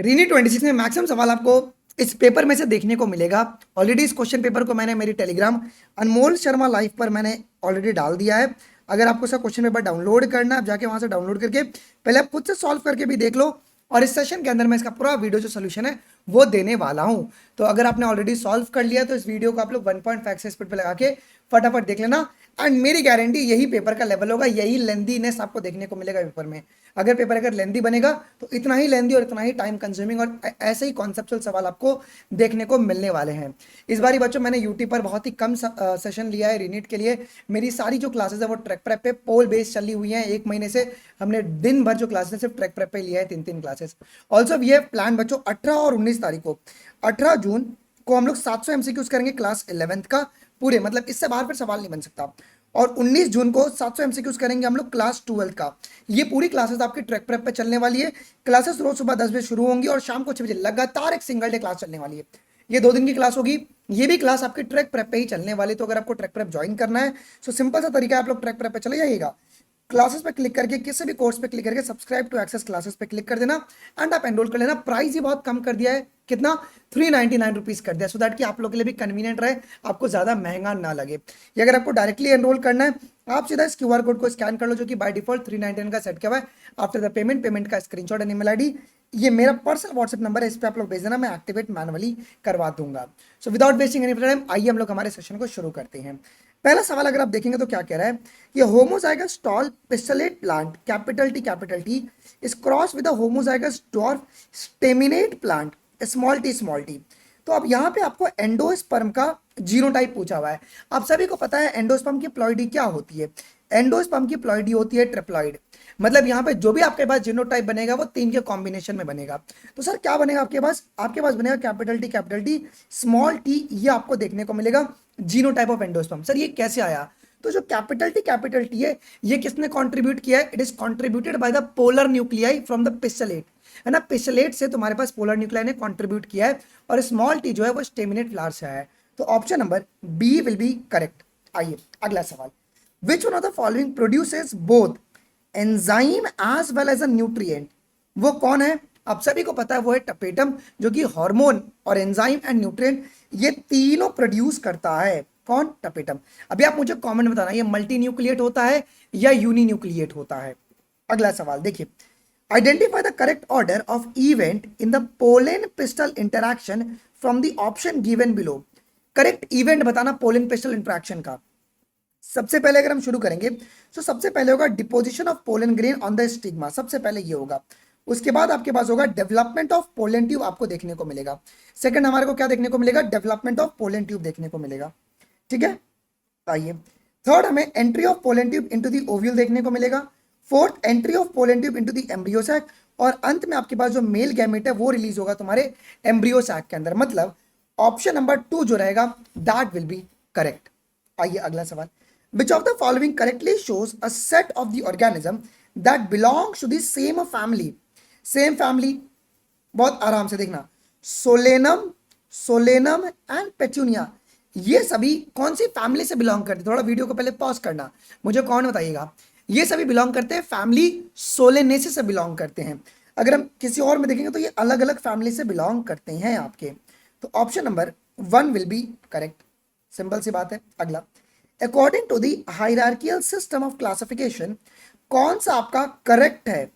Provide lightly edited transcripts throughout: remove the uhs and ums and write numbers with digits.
René 26 में maximum सवाल आपको इस पेपर में से देखने को मिलेगा। ऑलरेडी इस क्वेश्चन पेपर को मैंने मेरी टेलीग्राम अनमोल शर्मा लाइव पर मैंने ऑलरेडी डाल दिया है। अगर आपको इसका क्वेश्चन पेपर डाउनलोड करना है, आप जाके वहां से डाउनलोड करके पहले आप खुद से सॉल्व करके भी देख लो, और इस सेशन के अंदर मैं इसका पूरा वीडियो जो सोल्यूशन है वो देने वाला हूं। तो अगर आपने ऑलरेडी सॉल्व कर लिया तो इस वीडियो को आप लोग 1.5 से स्पीड पे लगा के फटाफट देख लेना। एंड मेरी गारंटी यही पेपर का लेवल होगा, यही लेंदीनेस आपको देखने को मिलेगा पेपर में। अगर पेपर अगर लेंदी बनेगा तो इतना ही लेंदी और इतना ही टाइम कंज्यूमिंग और ऐसे ही कॉन्सेप्चुअल सवाल आपको देखने को मिलने वाले हैं। इस बार बच्चों मैंने यूट्यूब पर बहुत ही कम सेशन लिया है रीनीट के लिए। मेरी सारी जो क्लासेस है वो ट्रैक प्रेप पे पोल बेस्ड चली हुई हैं। 1 महीने से हमने दिन भर जो क्लासेस सिर्फ ट्रैक प्रेप पे लिया है, 3 क्लासेस। ऑल्सो ये प्लान बच्चों 18 और 19 तारीख को, 18 जून को हम लोग 700 एमसीक्यूज करेंगे क्लास 11th का पूरे, मतलब इससे बाहर फिर सवाल नहीं बन सकता। और 19 जून को 700 एमसीक्यूज करेंगे हम लोग क्लास 12th का। ये पूरी क्लासेस आपकी ट्रैक प्रेप पे चलने वाली है। क्लासेस रोज सुबह 10 बजे शुरू होंगी और शाम को 6 बजे लगातार एक सिंगल डे क्लास चलने वाली है। ये 2 दिन की क्लास होगी। ये भी क्लास आपकी ट्रैक प्रेप पे ही चलने वाली। तो अगर आपको ट्रैक प्रेप ज्वाइन करना है तो सिंपल सा तरीका है, आप लोग ट्रैक प्रेप पे चले जाइएगा। क्लासेस पे क्लिक करके किसी भी कोर्स पे क्लिक करके सब्सक्राइब टू एक्सेस क्लासेस पे क्लिक कर देना एंड आप एनरोल कर लेना। प्राइस ही बहुत कम कर दिया है, कितना 399 रुपीज कर दिया, सो दैट कि आप लोग के लिए भी कन्वीनियंट रहे, आपको ज्यादा महंगा ना लगे। ये अगर आपको डायरेक्टली एनरोल करना है आप सीधा इस क्यूआर कोड को स्कैन कर लो, जो कि बाय डिफॉल्ट 399 का सेट किया हुआ है। आफ्टर द पेमेंट का स्क्रीनशॉट एंड ईमेल आईडी, ये मेरा पर्सनल व्हाट्सएप नंबर है, इस पे आप लोग भेज देना, मैं एक्टिवेट मैनुअली करवा दूंगा। So without wasting any time आइए हम लोग हमारे सेशन को शुरू करते हैं। पहला सवाल अगर आप देखेंगे तो क्या कह रहा है, ये homozygous tall pistillate plant capital T is cross with the homozygous dwarf staminate plant small T. तो अब यहाँ पे आपको एंडोस्पर्म का जीनोटाइप पूछा हुआ है। आप सभी को पता है एंडोस्पर्म की प्लॉइडी क्या होती है। एंडोस्पर्म की प्लॉइडी होती है ट्रिप्लॉइड। मतलब यहाँ पे जो भी आपके पास जीनोटाइप बनेगा वो 3 के कॉम्बिनेशन में बनेगा। तो सर क्या बनेगा आपके पास बनेगा कैपिटल टी स्मॉल टी, ये आपको देखने को मिलेगा जीनोटाइप ऑफ एंडोस्पर्म। सर ये कैसे आया? तो जो कैपिटल टी है ये किसने कंट्रीब्यूट किया है? It is contributed by the polar nuclei from the pistillate, है ना। पिस्टलेट से तुम्हारे पास पोलर न्यूक्लियाई ने कंट्रीब्यूट किया है, और स्मॉल टी जो है वो स्टेमिनेट फ्लावर से है। तो option number B will be correct. आइए अगला सवाल, which one of the following produces both enzyme as well as a nutrient? वो कौन है? आप सभी को पता है वो है टपेटम, जो कि हार्मोन और एंजाइम एंड न्यूट्रिएंट ये तीनों प्रोड्यूस करता है। कौन? टपेटम। अभी आप मुझे कमेंट में बताना ये मल्टी न्यूक्लिएट होता है या यूनी न्यूक्लिएट होता है। अगला सवाल देखिए, identify the correct order of event in the pollen pistol interaction from the option given below. Correct event बताना पोलन पिस्टल इंटरैक्शन का। सबसे पहले अगर हम शुरू करेंगे तो सबसे पहले होगा deposition of pollen grain on the stigma, सबसे पहले ये होगा। उसके बाद आपके पास होगा डेवलपमेंट ऑफ पोलन ट्यूब, आपको देखने को मिलेगा। सेकंड हमारे को क्या देखने को मिलेगा? डेवलपमेंट ऑफ पोलन ट्यूब देखने को मिलेगा, ठीक है। आइए थर्ड हमें entry of pollen tube into the ovule देखने को मिलेगा। Fourth entry of pollen tube into the embryo sac, और अंत में आपके पास जो मेल गैमेट है वो रिलीज होगा तुम्हारे एम्ब्रियो सैक के अंदर। मतलब ऑप्शन नंबर 2 जो रहेगा दैट विल बी करेक्ट। आइए अगला सवाल, which of the following correctly shows a set of the organism that belongs to the same family? same family, बहुत आराम से देखना, सोलेनम एंड पेचुनिया, ये सभी कौन सी फैमिली से बिलोंग करते हैं? थोड़ा वीडियो को पहले पॉज करना, मुझे कौन बताइएगा। ये सभी बिलोंग करते हैं फैमिली सोलेनेसी से बिलोंग करते हैं। अगर हम किसी और में देखेंगे तो ये अलग अलग फैमिली से बिलोंग करते हैं आपके। तो option number 1 will be correct, simple सी बात है। अगला, according to the hierarchical system of classification, कौन सा आपका करेक्ट है?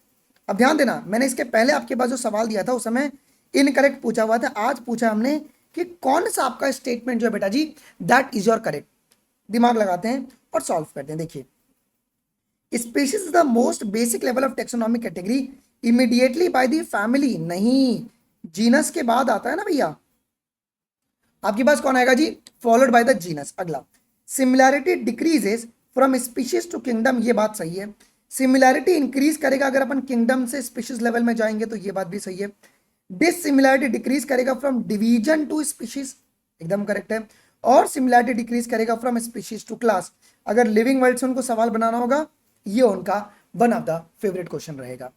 अब ध्यान देना, मैंने इसके पहले आपके पास जो सवाल दिया था उस समय इनकरेक्ट पूछा हुआ था। आज पूछा हमने कि कौन सा आपका स्टेटमेंट जो है बेटा जी दैट इज योर करेक्ट। दिमाग लगाते हैं और सॉल्व करते हैं। देखिए, species is the most basic level of taxonomic category immediately by the family, नहीं, जीनस के बाद आता है ना भैया। आपके पास कौन आएगा जी? Followed by the genus. अगला, similarity decreases from species to kingdom, ये बात सही है। सिमिलैरिटी इंक्रीज करेगा अगर अपन किंगडम से स्पीशीज लेवल में जाएंगे, तो ये बात भी सही है। डिसिमिलैरिटी डिक्रीज करेगा फ्रॉम डिवीजन टू स्पीशीज, एकदम करेक्ट है। और सिमिलैरिटी डिक्रीज करेगा फ्रॉम स्पीशीज टू क्लास। अगर लिविंग वर्ल्ड से उनको सवाल बनाना होगा, ये उनका one of the favourite question रहेगा।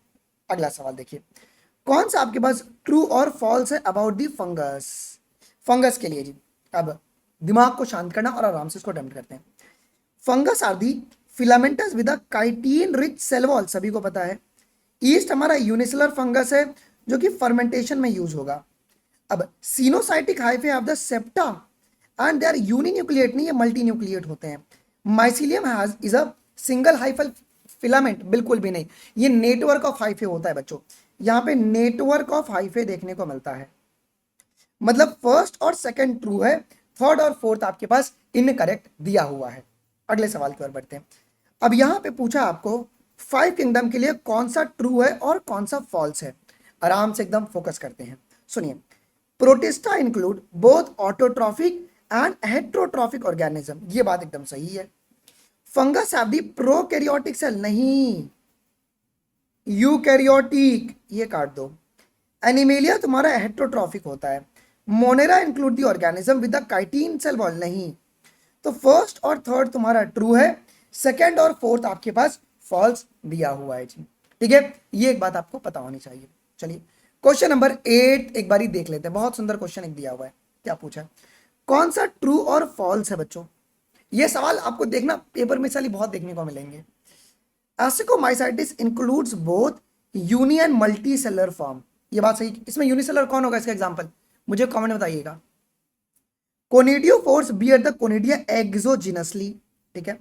अगला सवाल देखिए, कौन सा आपके पास ट्रू और फॉल्स है अबाउट दी फंगस? फंगस के लिए जी अब दिमाग को शांत करना और आराम से इसको अटेम्प्ट करते हैं। Fungus are the filamentous with a chitin rich cell wall, सभी को पता है। ईस्ट हमारा यूनिसेलर फंगस है, जो कि फर्मेंटेशन में यूज होगा। अब coenocytic hyphae of the septa and they are uninucleate, नहीं ये मल्टी न्यूक्लिएट होते हैं। Mycelium has is a single hyphal filament, बिल्कुल भी नहीं, ये नेटवर्क ऑफ हाइफे होता है बच्चों। यहाँ पे नेटवर्क ऑफ हाइफे देखने को मिलता है, मतलब फर्स्ट और सेकंड ट्रू है, थर्ड और फोर्थ आपके पास इनकरेक्ट दिया हुआ है। अगले सवाल की ओर बढ़ते हैं। अब यहां पे पूछा आपको 5 किंगडम के लिए कौन सा ट्रू है और कौन सा फॉल्स है। आराम से एकदम फोकस करते हैं, सुनिए। Protista include both autotrophic and heterotrophic organism, ये बात एकदम सही है। Fungus have the prokaryotic cell, नहीं यूकैरियोटिक, ये काट दो। एनिमेलिया तुम्हारा हेट्रोट्रॉफिक होता है। Monera include the organism with the chitin cell wall, नहीं। तो फर्स्ट और थर्ड तुम्हारा ट्रू है, सेकंड और फोर्थ आपके पास फॉल्स दिया हुआ है जी। ठीक है, ये एक बात आपको पता होनी चाहिए। चलिए क्वेश्चन नंबर 8 एक बारी देख लेते हैं, बहुत सुंदर क्वेश्चन एक दिया हुआ है। क्या पूछा है, कौन सा ट्रू और फॉल्स है बच्चों। ये सवाल आपको देखना पेपर में साली बहुत देखने को मिलेंगे। Ascomycetes includes both uni and multicellular form, ये बात सही। इसमें यूनिसेलर कौन होगा, इसका एग्जांपल मुझे कमेंट में बताइएगा। Conidiophores bear the conidia exogenously, ठीक है।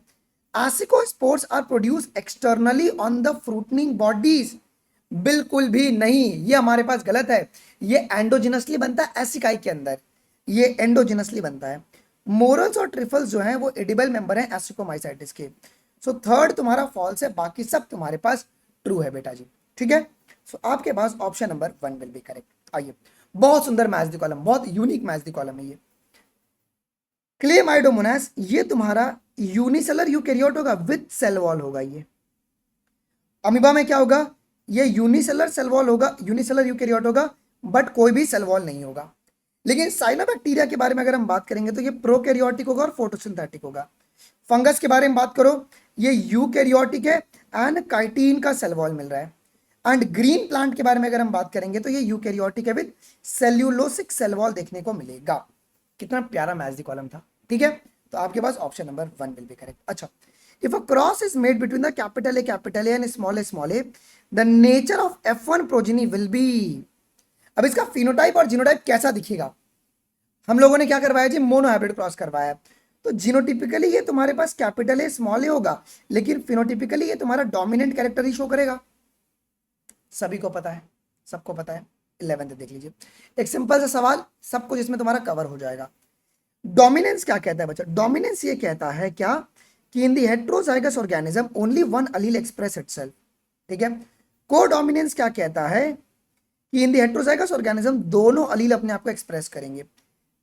Ascospores are produce externally on the fruiting bodies, बिल्कुल भी नहीं, ये हमारे पास गलत है। ये एंडोजिनसली बनता है एसिकाई के अंदर, ये एंडोजिनसली बनता है। मोरल्स और ट्रिफल्स जो हैं वो एडिबल मेंबर हैं एसिकोमाइसाइटिस के। सो थर्ड तुम्हारा फॉल्स है, बाकी सब तुम्हारे पास ट्रू है बेटा जी। ठीक है, सो आपके पास option number 1 will be correct. आइए, बहुत सुंदर मैच द कॉलम, बहुत यूनिक मैच द कॉलम है ये। क्लेमाइडोमोनास, ये तुम्हारा यूनिसेलर यूकैरियोट होगा विद सेल वॉल होगा। ये अमीबा में क्या होगा, ये यूनिसेलर सेल वॉल होगा, यूनिसेलर यूकैरियोट होगा, बट कोई भी सेल वॉल नहीं होगा। लेकिन साइनोबैक्टीरिया के बारे में अगर हम बात करेंगे तो ये प्रोकैरियोटिक होगा और फोटोसिंथेटिक होगा। फंगस के बारे में बात करो, ये यूकैरियोटिक है एंड काइटिन का सेल वॉल मिल रहा है। एंड ग्रीन प्लांट के बारे में अगर हम बात करेंगे तो ये यूकैरियोटिक है विद सेल्यूलोसिक सेल वॉल देखने को मिलेगा। कितना प्यारा मैच दी कॉलम था। ठीक है, तो आपके पास option number 1 will be correct. अच्छा, if a cross is made between the capital A and small A, the nature of F1 progeny will be. अब इसका फिनोटाइप और जीनोटाइप कैसा दिखेगा, हम लोगों ने क्या करवाया जी, मोनो हाइब्रिड क्रॉस करवाया। तो जीनोटिपिकली ये तुम्हारे पास कैपिटल ए स्मॉल ए होगा, लेकिन फिनोटिपिकली ये तुम्हारा डोमिनेंट कैरेक्टर ही शो करेगा। सभी को पता है, सबको पता है। 11th देख लीजिए, एक सिंपल सा सवाल, सब कुछ इसमें तुम्हारा कवर हो जाएगा। डोमिनेंस क्या कहता है बच्चा, डोमिनेंस ये कहता है क्या कि in the heterozygous organism only one allele express itself. ठीक है, कोडोमिनेंस क्या कहता है कि इन द हेट्रोजाइगस ऑर्गेनिज्म दोनों अलील अपने आप को एक्सप्रेस करेंगे।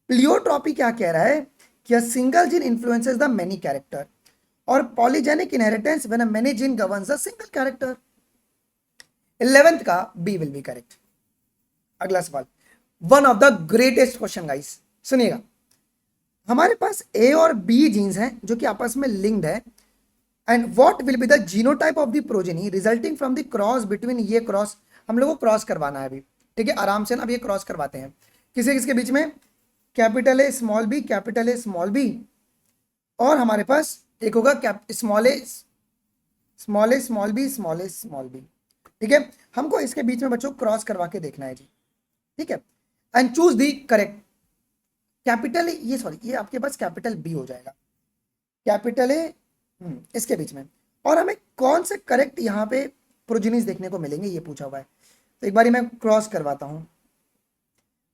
प्लियोट्रॉपी क्या कह रहा है कि a single gene influences the many character, और polygenic inheritance when a many gene governs a single character. 11th का बी विल बी करेक्ट। अगला सवाल, one of the greatest question guys, सुनिएगा। हमारे पास ए और बी जीन्स हैं जो कि आपस में लिंक्ड है, and what will be the genotype of the progeny resulting from the cross between, ये क्रॉस हम लोगों को क्रॉस करवाना है अभी। ठीक है, आराम से ना, अब ये क्रॉस करवाते हैं किसी किसके बीच में, capital A small B, capital A small B, और हमारे पास एक होगा small A small A small B, small A small B. ठीक है, हमको इसके बीच में बच्चों क्रॉस करवा के देखना है जी। ठीक है, and choose the correct capital A, ये सॉरी ये आपके पास कैपिटल बी हो जाएगा, कैपिटल ए इसके बीच में। और हमें कौन से करेक्ट यहाँ पे प्रोजेनीज देखने को मिलेंगे ये पूछा हुआ है। तो एक बारी मैं क्रॉस करवाता हूँ,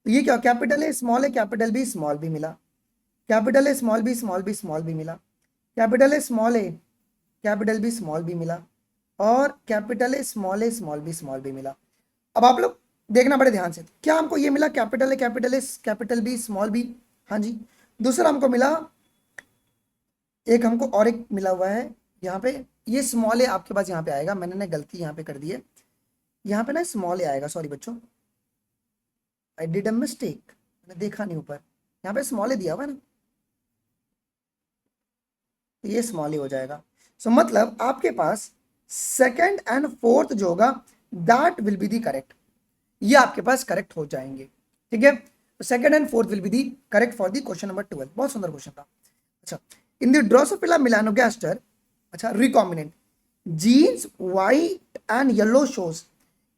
तो ये क्या, capital A small A capital B small B मिला, capital A small B small B small B मिला, capital A small A capital B small B मिला, और capital A small B small B मिला। अब आप लोग देखना बड़े ध्यान से, क्या हमको ये मिला capital A capital B small B, हाँ जी। दूसरा हमको मिला, एक हमको और एक मिला हुआ है यहाँ पे, ये स्मॉल ए आपके पास यहाँ पे आएगा, मैंने ना गलती यहाँ पे कर दी है, यहाँ पे ना स्मॉल ए आएगा, सॉरी बच्चों आई डिड अ मिस्टेक, मैंने देखा नहीं ऊपर, यहाँ पे स्मॉल ए दिया हुआ है ना, तो ये स्मॉल ए हो जाएगा। सो मतलब आपके पास सेकंड एंड फोर्थ जो होगा that will be the correct, ये आपके पास करेक्ट हो जाएंगे। ठीक है, second and fourth will be the correct for the question number 12। बहुत सुंदर क्वेश्चन था। अच्छा, इन द ड्रोसोफिला मेलानोगास्टर, अच्छा recombinant genes white and yellow shows,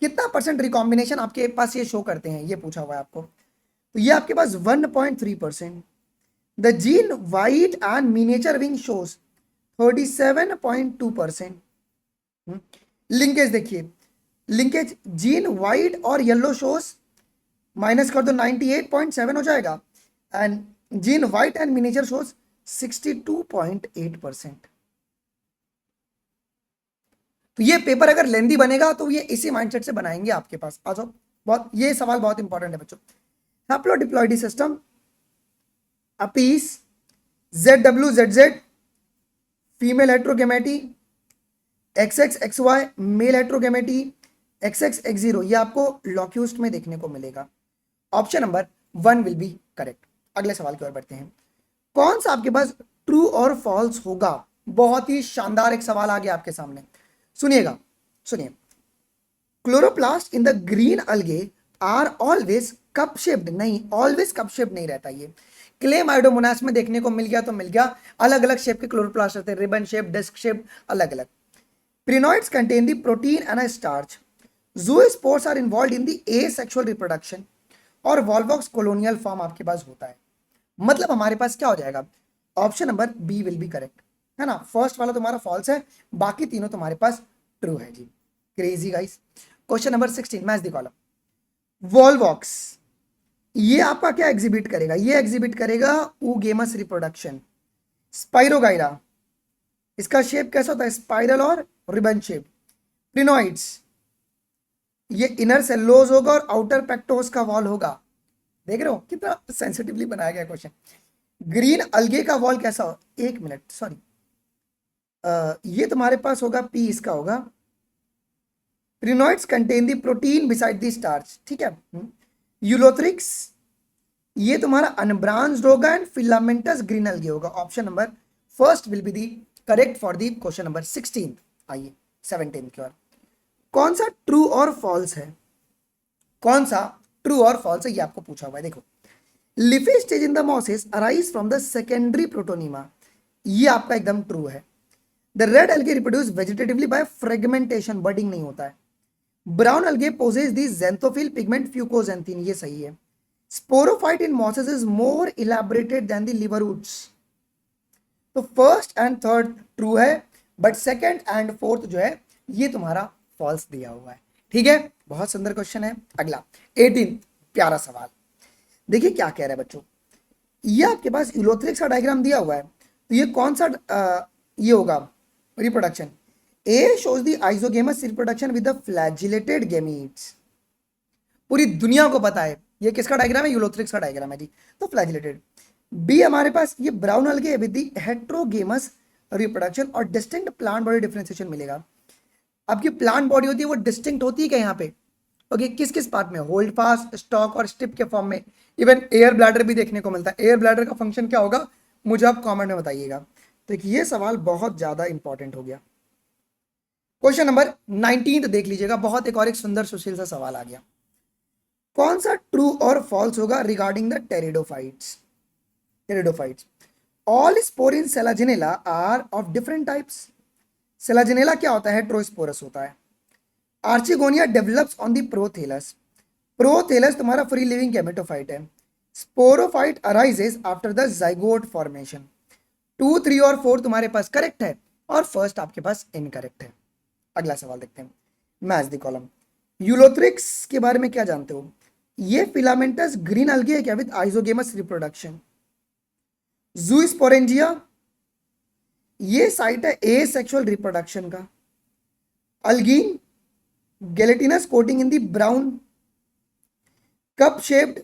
कितना परसेंट रिकॉम्बिनेशन आपके पास ये शो करते हैं, ये पूछा हुआ है आपको। तो ये आपके पास 1.3%। The gene white and miniature wing shows 37.2%। Linkage देखिए, लिंकेज जीन वाइट और येलो शोज माइनस कर दो 98.7 हो जाएगा, and gene white and miniature shows 62.8%। तो ये पेपर अगर लेंदी बनेगा तो ये इसी माइंडसेट से बनाएंगे आपके पास। आ जाओ, बहुत ये सवाल बहुत इंपॉर्टेंट है बच्चों। Haplodiploidy system, Apis, ZWZZ female heterogamety, XXXY male heterogamety, XXX0 ये आपको लॉक्यूस्ट में देखने को मिलेगा। Option number 1 will be correct. अगले सवाल की ओर बढ़ते हैं। कौन सा आपके पास ट्रू और फॉल्स होगा? बहुत ही शानदार एक सवाल आ गया आपके सामने, सुनिएगा, सुनिए। क्लोरोप्लास्ट इन द ग्रीन अलगे आर ऑलवेज कप शेप्ड, नहीं, ऑलवेज कप शेप्ड नहीं रहता ये। क्लेमाइडोमोनास में देखने को मिल गया तो मिल गया, अलग अलग शेप के क्लोरोप्लास्ट रहते हैं, रिबन शेप, डिस्क शेप, अलग अलग। Prinoids contain the protein and a starch. Zoospores are involved in the asexual reproduction और वॉल्वॉक्स कोलोनियल फॉर्म आपके पास होता है। मतलब हमारे पास क्या हो जाएगा? Option number B will be correct, है ना। फर्स्ट वाला तुम्हारा फॉल्स है, बाकी तीनों तुम्हारे पास ट्रू है जी। Crazy guys. Question number 16, match the column. Volvox ये आपका क्या एग्जिबिट करेगा? ये एग्जिबिट करेगा ऊगेमस रिप्रोडक्शन। स्पाइरोगाइरा इसका शेप कैसा होता है? स्पाइरल और रिबन शेप। प्रिनोइड्स ये इनर सेलोज होगा और आउटर पेक्टोस का वॉल होगा। देख रहे हो कितना सेंसिटिवली बनाया गया क्वेश्चन। ग्रीन अलगे का वॉल कैसा हो? एक मिनट, सॉरी, ये तुम्हारे पास होगा पी, इसका होगा। Pyrenoids contain the protein beside the starch, ठीक है। यूलोथ्रिक्स ये तुम्हारा अनब्रांच्ड होगा एंड फिलामेंटस ग्रीन अलगे होगा। Option number first will be the correct for the question number 16। आइए 17 की ओर। कौन सा ट्रू और फॉल्स है? कौन सा ट्रू और फॉल्स है ये आपको पूछा हुआ है। देखो, leafy stage in the mosses arise from the secondary protonema, ये आपका एकदम ट्रू है। The red algae reproduce vegetatively by fragmentation, budding नहीं होता है। Brown algae possess the xanthophyll pigment fucoxanthin, ये सही है। Sporophyte in mosses is more elaborated than the liverworts. तो फर्स्ट एंड थर्ड ट्रू है, बट सेकंड एंड फोर्थ जो है ये तुम्हारा फॉल्स दिया हुआ है। ठीक है, बहुत सुंदर क्वेश्चन है। अगला 18, प्यारा सवाल। देखिए क्या कह रहा है बच्चों, ये आपके पास यूलोथ्रिक्स का डायग्राम दिया हुआ है, तो ये कौन सा ये होगा reproduction? A shows the isogamous reproduction with the flagellated gametes. पूरी दुनिया को पता है ये किसका डायग्राम है? यूलोथ्रिक्स का डायग्राम है जी, तो फ्लैजिलेटेड। बी हमारे पास ये ब्राउन अलगे विद द हेट्रोगेमस रिप्रोडक्शन और डिस्टिंक्ट प्लांट बॉडी डिफरेंशिएशन मिलेगा। आपकी प्लांट बॉडी होती है वो डिस्टिंक्ट होती है क्या यहाँ पे? ओके, किस किस पार्ट में? होल्ड फास्ट, स्टॉक और स्टिप के फॉर्म में। इवन एयर ब्लैडर भी देखने को मिलता है। एयर ब्लैडर का फंक्शन क्या होगा मुझे आप कमेंट में बताइएगा। तो ये सवाल बहुत ज्यादा इंपॉर्टेंट हो गया। क्वेश्चन नंबर 19 देख लीजिएगा, बहुत एक सुंदर सुशील सा सवाल आ गया। कौन सा ट्रू और फॉल्स होगा regarding the pteridophytes? Pteridophytes all spore in Selaginella are of different types. Selaginella क्या होता है? हेट्रोस्पोरस होता है। Archegonia develops on the prothallus. Prothallus तुम्हारा फ्री लिविंग गैमेटोफाइट है। Sporophyte arises after the zygote formation. 2, 3 और 4 तुम्हारे पास करेक्ट है और फर्स्ट आपके पास इनकरेक्ट है। अगला सवाल देखते हैं, मैच द कॉलम। यूलोथ्रिक्स के बारे में क्या जानते हो? ये फिलामेंटस ग्रीन अलगे है क्या विद आइसोगेमस रिप्रोडक्शन। जूस्पोरेंजिया ये साइट है ए सेक्सुअल रिप्रोडक्शन का। अल्गीन गेलेटिनस कोटिंग इन दी ब्राउन। कप शेप्ड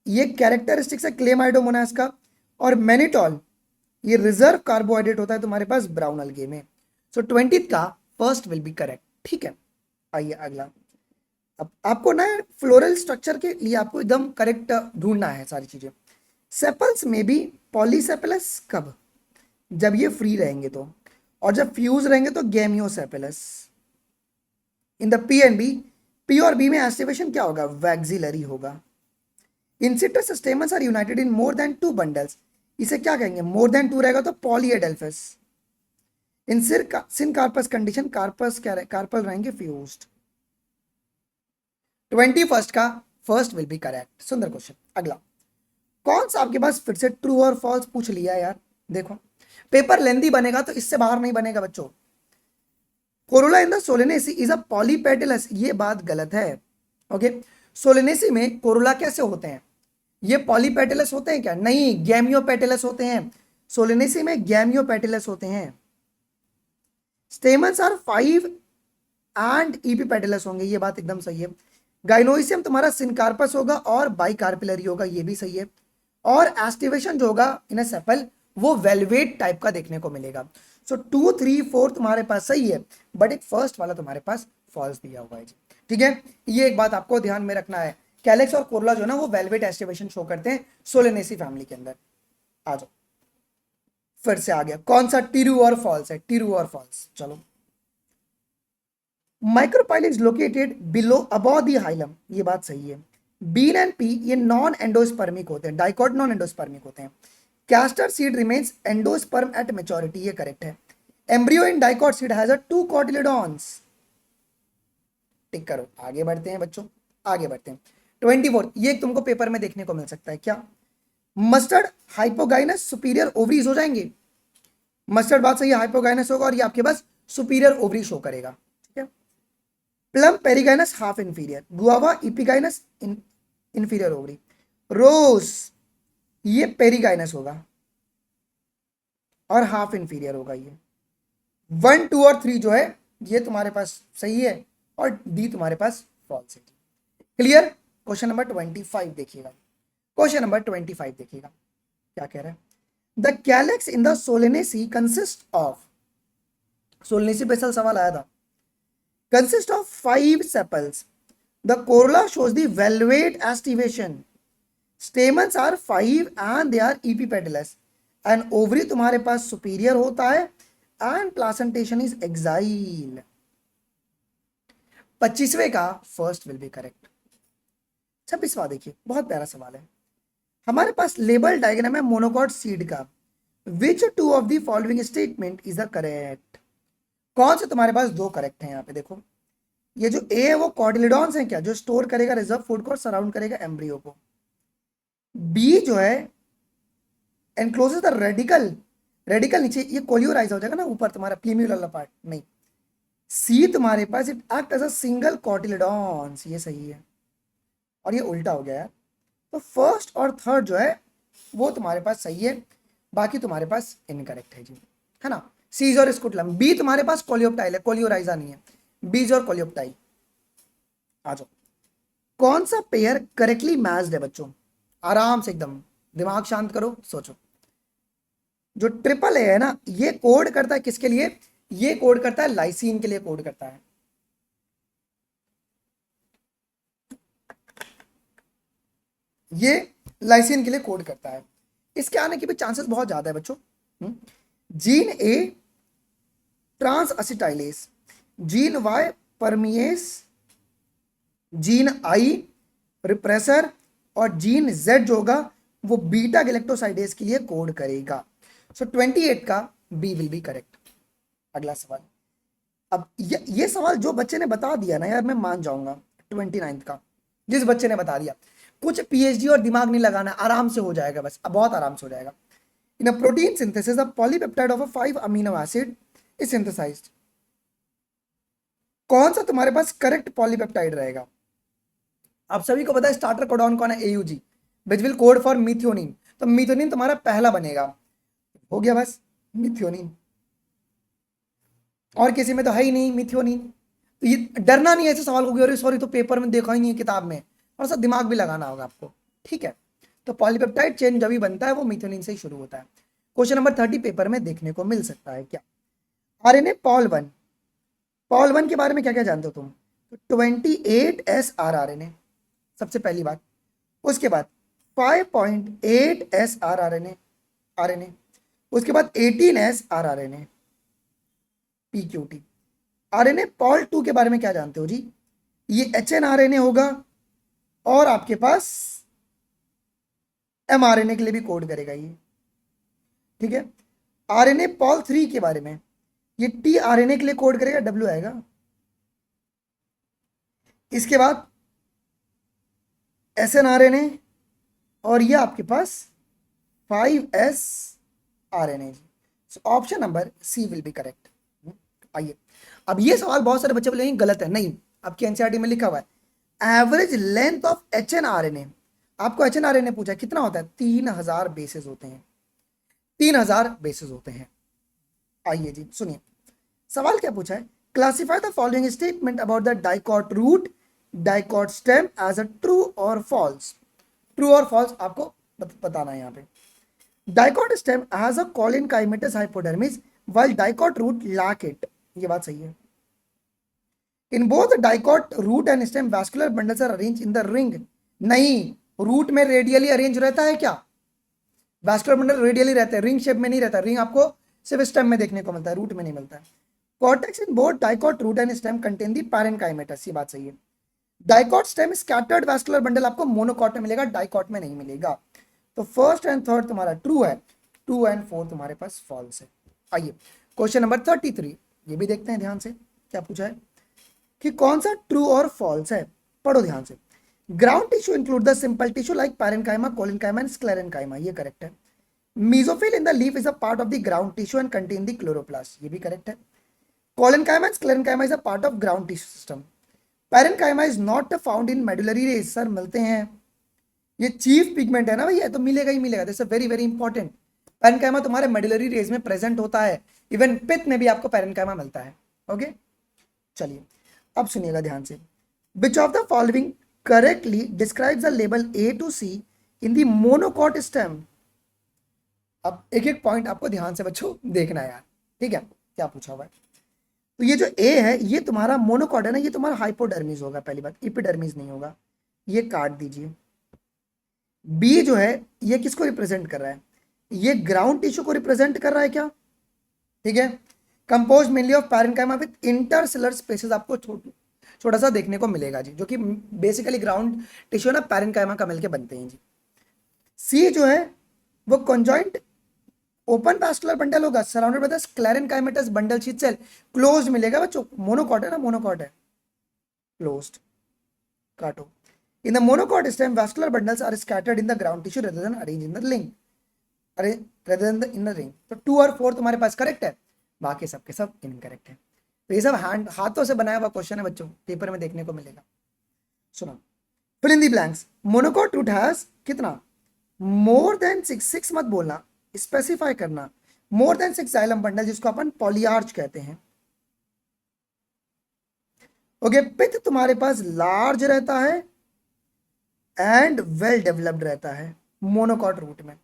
ये कैरेक्टरिस्टिक्स है क्लेमाइडोमोनास का। और मैनिटॉल ये रिजर्व कार्बोहाइड्रेट होता है तुम्हारे पास ब्राउन अलगे में। सो 20 का फर्स्ट विल बी करेक्ट। ठीक है, आइए अगला। अब आपको ना फ्लोरल स्ट्रक्चर के लिए आपको एकदम करेक्ट ढूंढना है सारी चीजें। सेपल्स में भी पॉलीसेपलस कब? जब ये फ्री रहेंगे तो, और जब फ्यूज रहेंगे तो gamosepalous. In the P and B, P और बी में एस्टिवेशन क्या होगा? वैक्सिलरी होगा। In citrus stamens are united in more than 2 bundles, इसे क्या कहेंगे? मोर देन 2 रहेगा तो polyadelphous. In syncarpous condition carpels क्या रहे? कार्पल रहेंगे फ्यूज्ड। 21 का फर्स्ट विल बी करेक्ट। सुंदर क्वेश्चन। अगला, कौन सा आपके पास फिर से ट्रू और फॉल्स पूछ लिया यार। देखो पेपर लेंदी बनेगा तो इससे बाहर नहीं बनेगा बच्चों। Corolla in the Solanaceae is a polypetalous, ये बात गलत है। ओके, सोलेनेसी में कोरोला कैसे होते हैं, ये पॉलीपेटलस होते हैं क्या, नहीं गैमियोपेटलस होते हैं। सोलेनेसी में गैमियोपेटलस होते हैं। स्टेमन्स आर 5 एंड ईपीपेटलस होंगे, ये बात एकदम सही है। गाइनोइसियम तुम्हारा सिनकार्पस होगा और बाइकार्पिलरी होगा, ये भी सही है। और एस्टिवेशन जो होगा इन अ सेपल वो वेलवेट टाइप का देखने को मिलेगा। सो 2, 3, 4 तुम्हारे पास सही है, बट एक फर्स्ट वाला तुम्हारे पास फॉल्स दिया हुआ है जी। ठीक है, ये एक बात आपको ध्यान में रखना है। कैलेक्स और कोरला जो ना वो वेलवेट एस्टिवेशन शो करते हैं सोलेनेसी फैमिली के अंदर। आ जाओ, फिर से आ गया कौन सा, टिरू और फॉल्स है, टिरू और फॉल्स। चलो, micropyle is located below above the hilum, ये बात सही है। बीन एंड पी ये नॉन एंडोस्पर्मिक होते हैं, डाइकॉट नॉन एंडोस्पर्मिक होते हैं। Castor seed remains endosperm eight maturity, ये करेक्ट है। Embryo in dicot seed has a 2 कॉटिलेडॉन्स। टिक करो, आगे बढ़ते हैं बच्चों, आगे बढ़ते हैं। 24 ये तुमको पेपर में देखने को मिल सकता है क्या, मस्टर्ड हाइपोगाइनस सुपीरियर ओवरीज हो जाएंगे। मस्टर्ड बात सही है, हाइपोगाइनस होगा और ये आपके पास सुपीरियर ओवरी शो करेगा। ठीक है, plum perigynous half inferior, guava epigynous inferior ovary. Rose ये पेरिगाइनस होगा और हाफ इंफीरियर होगा। ये 1, 2 और 3 जो है ये तुम्हारे पास सही है और डी तुम्हारे पास फॉल्स है। क्लियर। क्वेश्चन नंबर 25 देखिएगा, क्वेश्चन नंबर 25 देखिएगा क्या कह रहा है। The calyx in the Solanaceae consist of, Solanaceae पे सवाल आया था, consist of 5 sepals. The corolla shows the valvate aestivation. Stamens are 5 and they are epipetalous and ovary तुम्हारे पास सुपीरियर होता है एंड प्लासेंटेशन इज एक्साइल। 25वें का फर्स्ट विल बी करेक्ट। 26वां देखिए, बहुत प्यारा सवाल है। हमारे पास लेबल डायग्राम है मोनोकॉट सीड का। Which 2 of the following statement is the correct. कौन से तुम्हारे पास 2 करेक्ट है यहाँ पे देखो। ये जो ए है वो कॉटिलिडॉन्स है क्या, जो स्टोर करेगा रिजर्व फूड को और सराउंड करेगा एम्ब्रियो को। बी जो है एनक्लोजेस द रेडिकल, रेडिकल नीचे ये कोलियोराइज हो जाएगा ना ऊपर तुम्हारा प्लीम्यूलर पार्ट, नहीं। सी तुम्हारे पास it act as a single cotyledons, ये सही है और ये उल्टा हो गया यार। तो फर्स्ट और थर्ड जो है वो तुम्हारे पास सही है, बाकी तुम्हारे पास इनकरेक्ट है जी, है ना। सीज और स्कुटलम। बी तुम्हारे पास कोलियोप्टाइल है, कोलियोराइजा नहीं है। बीज और कोलियोप्टाइल। आ जाओ, कौन सा पेयर करेक्टली मैच्ड है बच्चों, आराम से एकदम दिमाग शांत करो सोचो। जो ट्रिपल ए है ना ये कोड करता है किसके लिए, ये कोड करता है लाइसीन के लिए कोड करता है। ये लाइसीन के लिए कोड करता है। इसके आने के भी चांसेस बहुत ज्यादा है बच्चों। Gene A transacetylase, gene Y permease, gene I repressor और जीन जेड जो होगा वो बीटा गैलेक्टोसाइडेज के लिए कोड करेगा। सो 28 का बी विल बी करेक्ट। अगला सवाल। अब ये सवाल जो बच्चे ने बता दिया ना यार मैं मान जाऊंगा। 29 का जिस बच्चे ने बता दिया, कुछ पीएचडी और दिमाग नहीं लगाना, आराम से हो जाएगा बस, अब बहुत आराम से हो जाएगा। In a protein synthesis a polypeptide of a 5 amino acid is synthesised. कौन सा तुम्हारे पास करेक्ट पॉलीपेप्टाइड रहेगा। आप सभी को पता है स्टार्टर कोडॉन कौन है, AUG, which will code for methionine. तो मिथियोनिन तुम्हारा पहला बनेगा, हो गया बस मिथियोनिन, और किसी में तो है ही नहीं मिथियोनिन। तो ये डरना नहीं है ऐसे सवाल को कि अरे सॉरी तो पेपर में देखा ही नहीं है किताब में, और सा दिमाग भी लगाना होगा आपको। ठीक है, तो पॉलीपेप्टाइड चेन जब भी बनता है वो मिथियोनिन से ही शुरू होता है। क्वेश्चन नंबर 30 पेपर में देखने को मिल सकता है क्या। आरएनए पॉल 1, पॉल 1 के बारे में क्या क्या जानते हो तुम। तो 28 S R R N A सबसे पहली बात। उसके बाद 5.8 S R R N A, उसके बाद 18 S R R N A P Q T. R N A pol 2 के बारे में क्या जानते हो जी, ये H N R N A होगा और आपके पास एम आर एन ए के लिए भी कोड करेगा ये। ठीक है, आर एन ए पॉल 3 के बारे में ये टी आर एन ए के लिए कोड करेगा, डब्ल्यू आएगा। इसके बाद SNRNA, और ये आपके पास 5sRNA। So option number C will be correct. आइए, अब ये सवाल बहुत सारे बच्चे बोलेंगे गलत है, नहीं, आपकी एनसीईआरटी में लिखा हुआ है एवरेज लेंथ ऑफ HNRNA। आपको HNRNA पूछा है कितना होता है, 3000 बेसेस होते हैं, 3000 बेसेस होते हैं। आइए जी सुनिए, सवाल क्या पूछा है, classify the following statement about the dicot root dicot stem as a true और फॉल्स। ट्रू और फॉल्स आपको बताना है यहाँ पे। Dicot stem has a collenchymatous hypodermis while dicot root lack it. ये बात सही है। In both dicot root and stem vascular bundles are arrange in the ring. नहीं, रूट में रेडियली अरेंज रहता है क्या, वैस्कुलर बंडल रेडियली रहते हैं, रिंग शेप में नहीं रहता। रिंग आपको सिर्फ स्टेम में देखने को मिलता है, रूट में नहीं मिलता है। Cortex in both dicot root and stem contain the parenchymatous. ये बात सही है। Dicot stem scattered vascular bundle आपको मोनोकॉट में मिलेगा, डाइकॉट में नहीं मिलेगा। तो फर्स्ट एंड थर्ड तुम्हारा ट्रू है, 2 एंड 4 तुम्हारे पास फॉल्स है। आइए क्वेश्चन नंबर 33, ये भी देखते हैं ध्यान से क्या पूछा है कि कौन सा ट्रू और फॉल्स है। पढ़ो ध्यान से। Ground tissue include the simple tissue like parenchyma, collenchyma and sclerenchyma. ये करेक्ट है। Mesophyll in the leaf is a part of the ground tissue and contain the chloroplast. ये भी करेक्ट है। Collenchyma and sclerenchyma is a part of ground tissue system. Parenchyma is not found in medullary rays. Sir मिलते हैं, ये chief pigment है ना भैया, तो मिलेगा ही मिलेगा। This very very important. Parenchyma तुम्हारे मेडुलरी रेज में प्रेजेंट होता है, इवन पित्त में भी आपको पैरेन्काइमा मिलता है। ओके चलिए अब सुनिएगा ध्यान से। Which of the following correctly describes the label A to C in the monocot stem. अब एक एक पॉइंट आपको ध्यान से बच्चों देखना है यार, ठीक है, क्या पूछा हुआ है। तो ये जो ए है ये तुम्हारा मोनोकॉट है ना, ये तुम्हारा हाइपोडर्मिस होगा, पहली बात एपिडर्मिस नहीं होगा, ये काट दीजिए। बी जो है ये किसको रिप्रेजेंट कर रहा है, ये ग्राउंड टिश्यू को रिप्रेजेंट कर रहा है क्या, ठीक है। Compose mainly of parenchyma with intercellular spaces आपको छोटा सा देखने को मिलेगा जी, जो कि बेसिकली ग्राउंड टिश्यू ना पैरेन्काइमा का मिलके बनते हैं जी। सी जो है वो कॉन्जॉइंट ओपन वैस्कुलर बंडल होगा surrounded by the sclerenchymatous bundle sheath cell, closed मिलेगा बच्चों। मोनोकॉट है ना, मोनोकॉट है, क्लोज्ड, काटो। In the monocot stem vascular bundles are scattered in the ground tissue rather then arrange in the ring, अरे rather then in the ring. तो 2 और 4 तुम्हारे पास करेक्ट है, बाकी सबके सब इनकरेक्ट है। तो ये सब हाथों से बनाया हुआ क्वेश्चन है बच्चों, पेपर में देखने को मिलेगा। सुनो, fill in the blanks. Monocot root has कितना, मोर देन 6 मत बोलना, स्पेसिफाई करना। मोर देन 6 जाइलम बंडल जिसको अपन पॉलीआर्च कहते हैं। ओके, पित्त तुम्हारे पास लार्ज रहता है एंड वेल डेवलप्ड रहता है मोनोकॉट रूट में।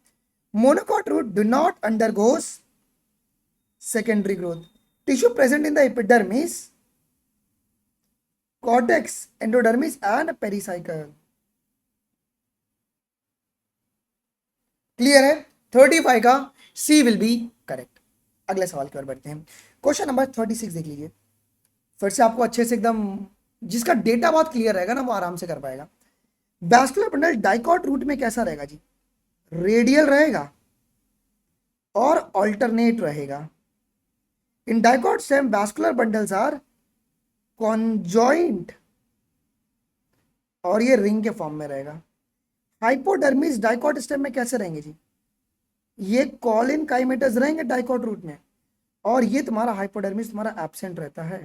Monocot root do not undergoes secondary growth. Tissue present in the epidermis, cortex, endodermis and pericycle. Clear है, 35 का सी विल बी करेक्ट। अगले सवाल की ओर बढ़ते हैं। क्वेश्चन नंबर 36 देख लीजिए, फिर से आपको अच्छे से एकदम, जिसका डेटा बहुत क्लियर रहेगा ना वो आराम से कर पाएगा। वैस्कुलर बंडल डाइकॉट रूट में कैसा रहेगा जी, रेडियल रहेगा और ऑल्टरनेट रहेगा। In dicot stem vascular bundles are conjoint और ये रिंग के फॉर्म में रहेगा। हाइपोडर्मिस डाइकॉट स्टेम में कैसे रहेंगे जी, ये कॉलिनकाइमेटस रहेंगे डाइकॉट रूट में, और ये तुम्हारा हाइपोडर्मिस तुम्हारा एब्सेंट रहता है,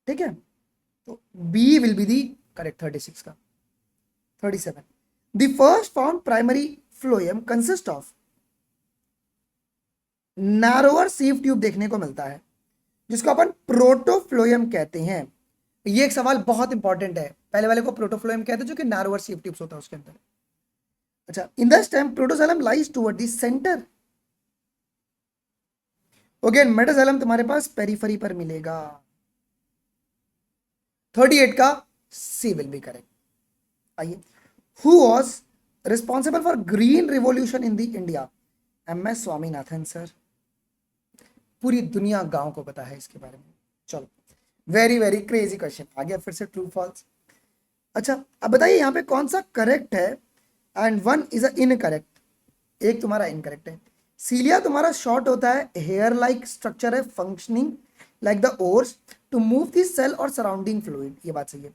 ठीक है। तो B will be the correct 36 का। 37, the first found primary phloem consist of, narrower sieve tube देखने को मिलता है जिसको अपन प्रोटोफ्लोएम कहते हैं। ये एक सवाल बहुत इंपॉर्टेंट है, पहले वाले को प्रोटोफ्लोएम कहते हैं जो कि नैरोअर सीव ट्यूब्स होता है उसके अंदर। अच्छा, in the stem protoxylem lies toward the centre. Okay, metaxylem तुम्हारे पास पेरिफेरी पर मिलेगा। 38 का सी विल बी करेक्ट। आइए, who was responsible for green revolution in the India, MS Swaminathan sir. पूरी दुनिया गांव को पता है इसके बारे में। चलो, वेरी वेरी क्रेजी क्वेश्चन आ गया फिर से, ट्रू फॉल्स। अच्छा अब बताइए यहाँ पे कौन सा करेक्ट है, एंड 1 इज अ इनकरेक्ट, एक तुम्हारा इनकरेक्ट है। सीलिया तुम्हारा शॉर्ट होता है, हेयर लाइक स्ट्रक्चर है, functioning like the oars to move the cell or surrounding fluid, ये बात सही है।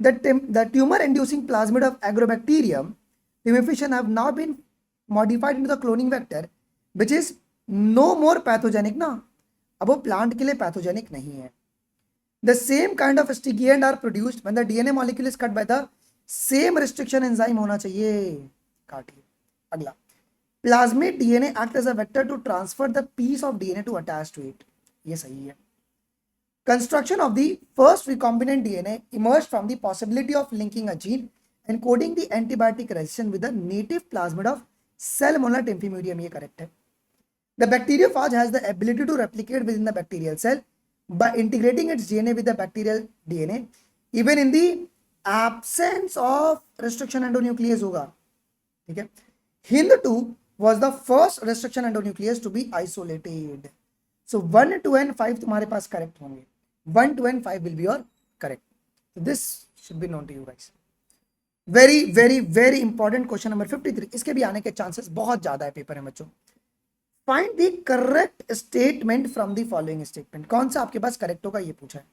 the tumor inducing plasmid of Agrobacterium tumefaciens have now been modified into the cloning vector which is no more pathogenic ना, अब वो plant के लिए pathogenic नहीं है. The same kind of sticky are produced when the DNA molecule is cut by the same restriction enzyme होना चाहिए. काटिए. अगला, plasmid DNA act as a vector to transfer the piece of DNA to attach to it. ये सही है. Construction of the first recombinant DNA emerged from the possibility of linking a gene encoding the antibiotic resistance with the native plasmid of Salmonella typhimurium. ये correct है. The bacteriophage has the ability to replicate within the bacterial cell by integrating its DNA with the bacterial DNA, even in the absence of restriction endonuclease होगा. ठीक है. Hind2 was the first restriction endonuclease to be isolated. So 1, 2 and 5 तुम्हारे पास correct होंगे. 1, 2 and 5 will be your correct. So this should be known to you guys. Very very very important question number 53. इसके भी आने के chances बहुत ज्यादा है paper में बच्चों. Find the correct statement from the following statement. कौन सा आपके पास correct होगा ये पूछा है.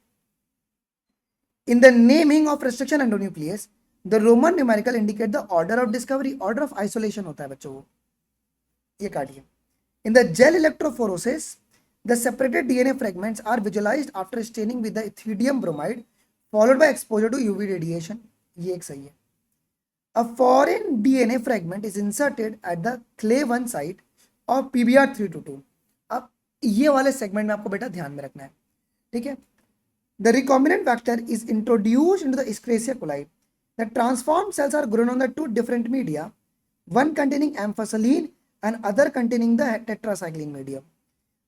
In the naming of restriction endonuclease, the Roman numerical indicate the order of discovery, order of isolation होता है बच्चों वो. ये काटिए. In the gel electrophoresis, the separated DNA fragments are visualized after staining with the ethidium bromide followed by exposure to UV radiation. ये एक सही है. A foreign DNA fragment is inserted at the clay 1 site of PBR 322. अब ये वाले segment में आपको बेटा ध्यान में रखना है. ठीक है. The recombinant vector is introduced into the Escherichia coli. The transformed cells are grown on the two different media, one containing amphicoline and other containing the tetracycline medium.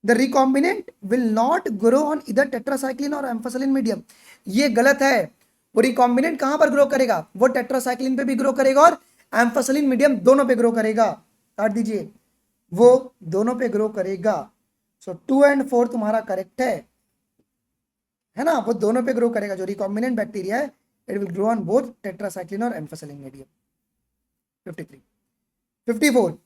The recombinant will not grow on either tetracycline or amphicoline medium. ये गलत है. वो recombinant कहां पर grow करेगा? वो tetracycline पे भी ग्रो करेगा और एम्फिसिलिन मीडियम दोनों पे ग्रो करेगा. काट दीजिए. वो दोनों पे ग्रो करेगा. सो 2 and 4 तुम्हारा करेक्ट है ना. वो दोनों पे ग्रो करेगा. जो रिकॉम्बिनेंट बैक्टीरिया है it will grow on both tetracycline और ampicillin medium. 53. 54.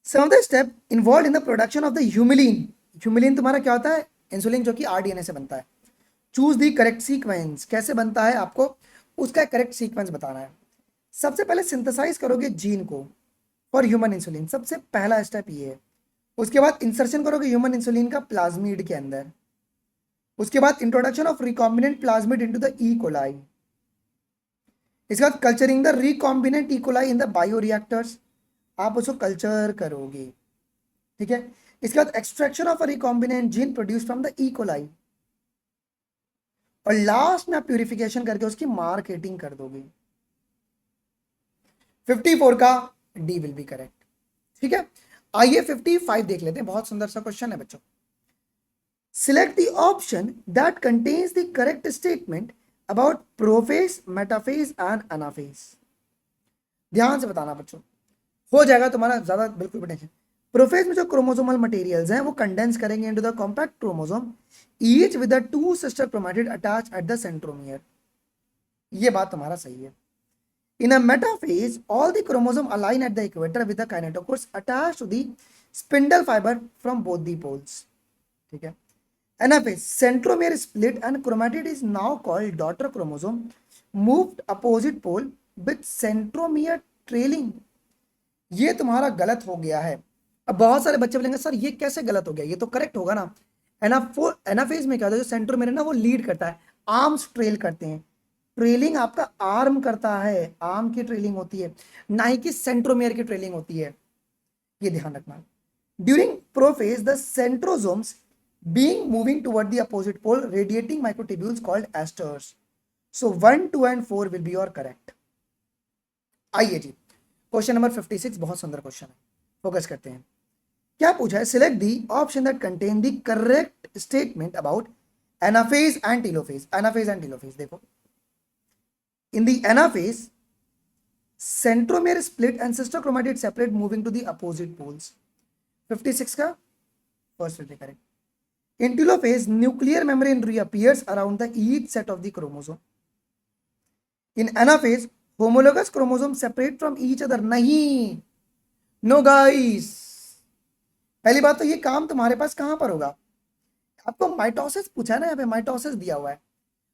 Some of the step involved in the production of the humulin. Humulin तुम्हारा क्या होता है? इंसुलिन जो कि आरडीएनए से बनता है. Choose the correct sequence. कैसे बनता है आपको उसका करेक्ट सीक्वेंस बताना है. सबसे पहले सिंथेसाइज करोगे जीन को फॉर ह्यूमन इंसुलिन. सबसे पहला स्टेप ये है. उसके बाद इंसर्शन करोगे ह्यूमन इंसुलिन का प्लाज्मिड के अंदर. उसके बाद introduction of recombinant plasmid into the E coli. इसके बाद culturing the recombinant E coli in the bioreactors. आप उसको कल्चर करोगे. ठीक है. इसके बाद extraction of a recombinant gene produce from the E coli. और लास्ट में आप प्यूरिफिकेशन करके उसकी मार्केटिंग कर दोगे. 54 का डी विल बी करेक्ट. ठीक है. आइए 55 देख लेते हैं. बहुत सुंदर सा क्वेश्चन है बच्चों. Select the option that contains the correct statement about prophase, metaphase and anaphase. ध्यान से बताना बच्चों. हो जाएगा तुम्हारा, ज्यादा बिल्कुल भी टेंशन. प्रोफेज में जो क्रोमोसोमल मटेरियल्स हैं वो कंडेंस करेंगे into the compact chromosome each with the 2 sister chromatid attach at the centromere. ये बात तुम्हारा सही है. In a metaphase all the chromosome align at the equator with the kinetochores attached to the spindle fibre from both the poles. ठीक है. Anaphase centromere split and chromatid is now called daughter chromosome moved opposite pole with centromere trailing. ये तुम्हारा गलत हो गया है. अब बहुत सारे बच्चे बोलेंगे सर ये कैसे गलत हो गया, ये तो करेक्ट होगा ना. एनाफेज में क्या होता है, जो सेंट्रोमियर ना वो लीड करता है, आर्म्स ट्रेल करते हैं. ट्रेलिंग आपका आर्म करता है, आर्म की ट्रेलिंग होती है, ना ही कि सेंट्रोमियर की ट्रेलिंग होती है. ये ध्यान रखना. During prophase the centrosomes being moving toward the opposite pole radiating microtubules called asters. So 1, 2 and 4 will be your correct. आइए जी क्वेश्चन नंबर 56. बहुत सुंदर क्वेश्चन है, फोकस करते हैं. क्या पूछा है? Select the option that contain the correct statement about anaphase and telophase. Anaphase and telophase देखो. In the anaphase centromere split and sister chromatid separate moving to the opposite poles. 56 का first will be correct. In telophase nuclear membrane reappears around the each set of the chromosome. In anaphase homologous chromosome separate from each other. नहीं, no guys. पहली बात तो ये काम तुम्हारे पास कहां पर होगा? आपको माइटोसिस पूछा है ना, यहाँ पे माइटोसिस दिया हुआ है,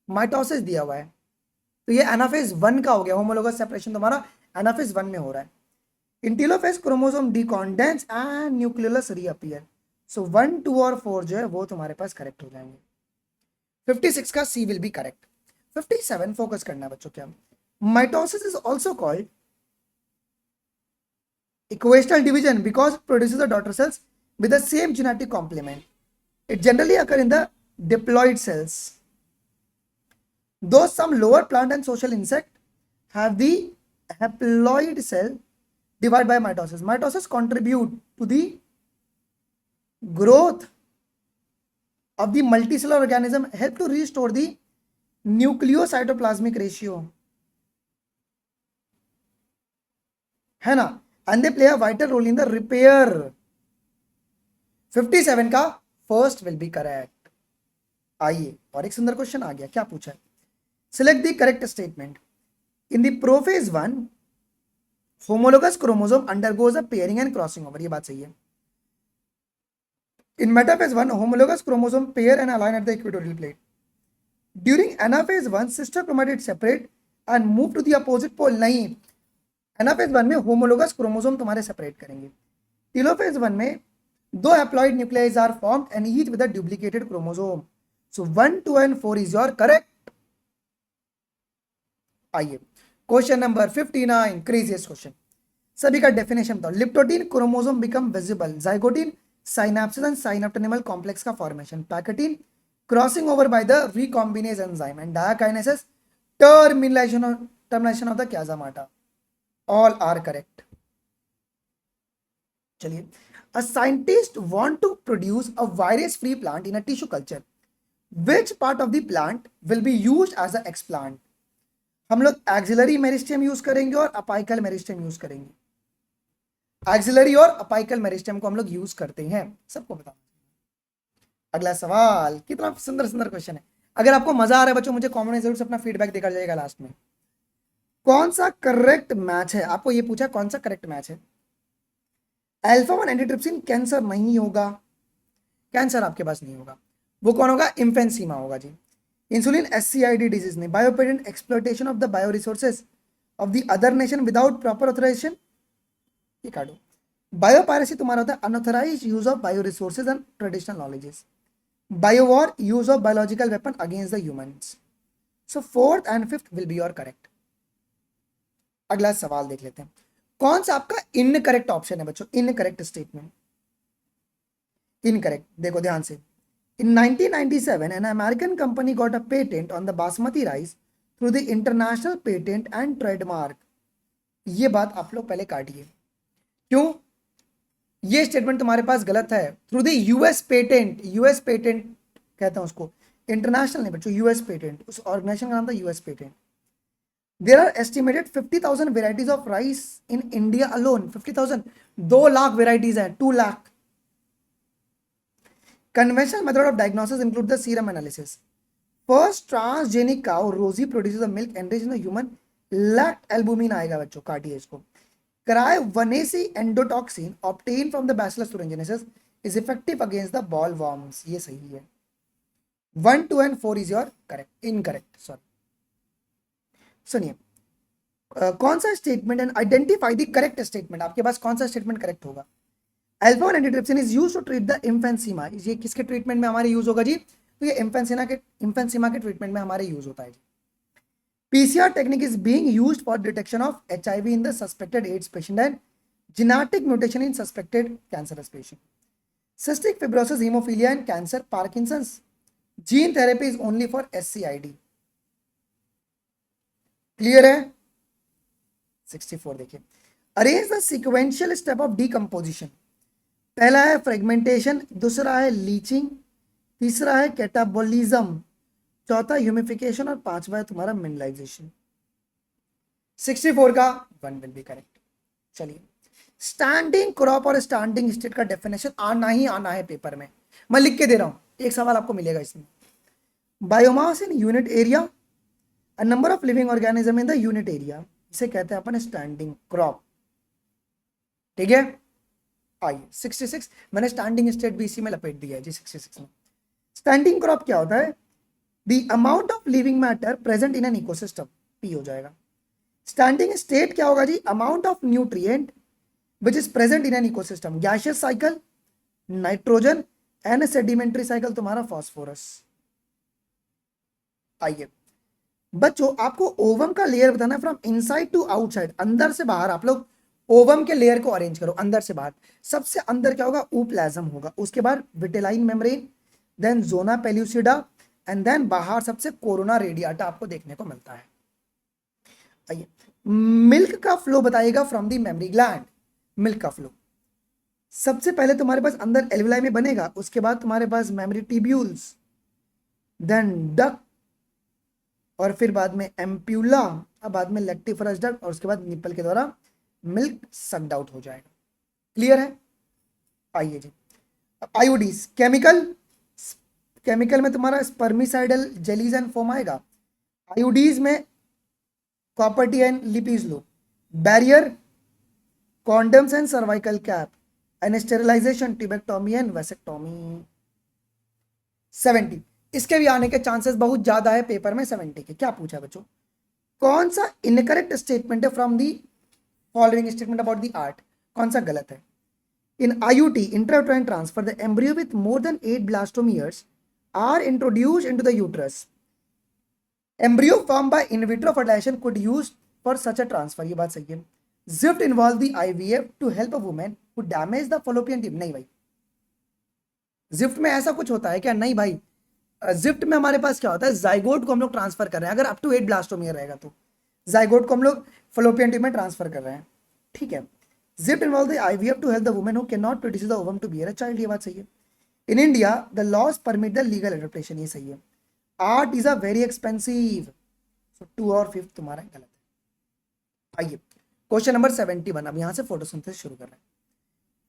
माइटोसिस दिया हुआ है. तो ये एनाफेज 1 का हो गया, होमोलोगस सेपरेशन तुम्हारा एनाफेज 1 में हो रहा है। In telophase chromosome decondense and nucleus reappear. So 1, 2 और 4 जो है वो तुम्हारे पास करेक्ट हो जाएंगे। 56 का सी विल बी करेक्ट। 57 फोकस करना है बच्चों क्या, mitosis is also called equational division because it produces the daughter cells with the same genetic complement. It generally occurs in the diploid cells. Though some lower plant and social insect have the haploid cell divided by mitosis. Mitosis contribute to the growth of the multicellular organism, help to restore the nucleocytoplasmic ratio. है ना, and they play a vital role in the repair. 57 का first will be correct. आइए और एक सुंदर question आ गया, क्या पूछा है, select the correct statement. In the prophase 1 homologous chromosome undergoes a pairing and crossing over, ये बात सही है। In metaphase 1 homologous chromosome pair and align at the equatorial plate. During anaphase 1 sister chromatid separate and move to the opposite pole. नहीं, anaphase 1 में homologous chromosome तुम्हारे separate करेंगे। Telophase 1 में दो haploid nuclei are formed and each with a duplicated chromosome. So 1, 2 and 4 is your correct. आइए question number 59, craziest question. सभी का definition बताओ। Leptotene chromosome become visible, zygotene synapsis and synaptonemal complex का formation, pachytene crossing over by the recombinase enzyme and diakinesis termination of the chiasmata. All are correct. चलिए, a scientist want to produce a virus free plant in a tissue culture. Which part of the plant will be used as a explant? हम लोग axillary meristem use करेंगे और apical meristem use करेंगे। Axillary और apical meristem को हम लोग use करते हैं, सबको पता। अगला सवाल, कितना सुंदर सुंदर क्वेश्चन है। अगर आपको मजा आ रहा है बच्चों, मुझे कमेंट में जरूर से अपना फीडबैक देकर जाएगा लास्ट में। कौन सा करेक्ट मैच है, आपको ये पूछा कौन सा करेक्ट मैच है। अल्फा 1 एंटीट्रिप्सिन कैंसर नहीं होगा, कैंसर आपके पास नहीं होगा। वो कौन होगा, इन्फेंसीमा होगा जी। इंसुलिन SCID डिजीज नहीं। Biopatent exploitation of the bio resources of the other nation without proper authorisation, ये काटो। बायोपायरेसी तुम्हारा होता है unauthorised use of bio resources and traditional knowledges. Biowar use of biological weapon against the humans. So fourth and fifth will be your correct. अगला सवाल देख लेते हैं, कौन सा आपका इनकरेक्ट ऑप्शन है बच्चों, इनकरेक्ट स्टेटमेंट। इनकरेक्ट, देखो ध्यान से। In 1997, an American company got a patent on the basmati rice through the International Patent and Trademark. ये बात आप लोग पहले काटिए, क्यों, ये स्टेटमेंट तुम्हारे पास गलत है। Through the US patent, US patent कहते हैं उसको, इंटरनेशनल नहीं बच्चों, यूएस पेटेंट, उस ऑर्गेनाइजेशन का नाम था US patent. There are estimated 50,000 varieties of rice in India alone. 50,000, 2 lakh varieties है, 2 lakh. Conventional method of diagnosis include the serum analysis. First transgenic cow Rosie produces a milk enriched in the human lact albumin आएगा बच्चों, काटिए इसको। Cryovanacin endotoxin obtained from the Bacillus thuringiensis is effective against the bollworms. ये सही है। 1, 2 and 4 is your correct, incorrect, sorry। सुनिए, कौन सा statement and identify the correct statement, आपके पास कौन सा स्टेटमेंट करेक्ट होगा। Alpha 1 antitrypsin is used to treat the emphysema, ये किसके ट्रीटमेंट में हमारे यूज होगा जी, तो ये इन्फेंसीमा के ट्रीटमेंट में हमारे यूज होता है जी। PCR technique is being used for detection of HIV in the suspected ads patient and genetic mutation in suspected cancerous patient. Cystic fibrosis, haemophilia and cancer, Parkinson's, gene therapy is only for SCID। Clear है। 64 देखिए, arrange the sequential step of decomposition. पहला है fragmentation, दूसरा है leaching, तीसरा है catabolism, चौथा humification और पांचवा है तुम्हारा मिनरलाइजेशन। 64 का 1 विल बी करेक्ट। चलिए, स्टैंडिंग क्रॉप और स्टैंडिंग स्टेट का डेफिनेशन आना ही आना है पेपर में, मैं लिख के दे रहा हूं, एक सवाल आपको मिलेगा इसमें। Biomass in unit area, a number of living organism in the unit area, इसे कहते हैं अपन स्टैंडिंग क्रॉप। ठीक है, आइए 66, मैंने स्टैंडिंग स्टेट भी इसी में लपेट दिया है जी 66 में। स्टैंडिंग क्रॉप क्या होता है, the amount of living matter present in an ecosystem P हो जाएगा। स्टैंडिंग स्टेट क्या होगा जी, amount of nutrient which is present in an ecosystem, gaseous cycle nitrogen and sedimentary cycle तुम्हारा फास्फोरस। आइए बच्चों, आपको ओवम का लेयर बताना है फ्रॉम इनसाइड टू आउटसाइड, अंदर से बाहर। आप लोग ओवम के लेयर को अरेंज करो अंदर से बाहर। सबसे अंदर क्या होगा, ऊप्लाज्म होगा, उसके बाद vitelline membrane, then zona pellucida, and then बाहर सबसे कोरोना रेडियाटा आपको देखने को मिलता है। आइए, मिल्क का फ्लो बताइएगा from the mammary gland. Milk का फ्लो सबसे पहले तुम्हारे पास अंदर एल्विलाई में बनेगा, उसके बाद तुम्हारे पास मेमरी ट्यूब्यूल्स, देन डक, और फिर बाद में एम्प्यूला, और बाद में लेक्टिफरस डक्ट, और उसके बाद निपल के द्वारा मिल्क सक्ड आउट हो जाएगा। क्लियर है? आइए जी, आयोडीज केमिकल, केमिकल में तुम्हारा स्पर्मिसाइडल जेलीज एंड फोम आएगा। आयोडीज में copper T and Lippes loop, barrier, condoms and cervical cap, and sterilisation, tubectomy and vasectomy. 70 इसके भी आने के चांसेस बहुत ज्यादा है पेपर में। 70 के क्या पूछा बच्चों, कौन सा इनकरेक्ट स्टेटमेंट है from the following statement about the ART, कौन सा गलत है? In IUT intrauterine transfer the embryo with more than 8 blastomeres are introduced into the uterus, embryo form by in vitro fertilisation could use for such a transfer. ये बात सही है। GIFT involve the IVF to help a women who damage the fallopian tube. नहीं भाई, gift में ऐसा कुछ होता है क्या? नहीं भाई, जिफ्ट में हमारे पास क्या होता है, जाइगोट को हम लोग ट्रांसफर कर रहे हैं, अगर अप टू 8 ब्लास्टोमियर रहेगा तो जाइगोट को हम लोग फलोपियन ट्यूब में ट्रांसफर कर रहे हैं। ठीक है, GIFT involve the IVF to help the women who can not produce the ovum to bear a child. ये बात सही है। In India the laws permit the legal adaptation. ये सही है। ART is a very expensive. So 2 और 5 तुम्हारा गलत है। आइए क्वेश्चन नंबर 71, अब यहां से फोटोसिंथेसिस शुरू कर रहे हैं।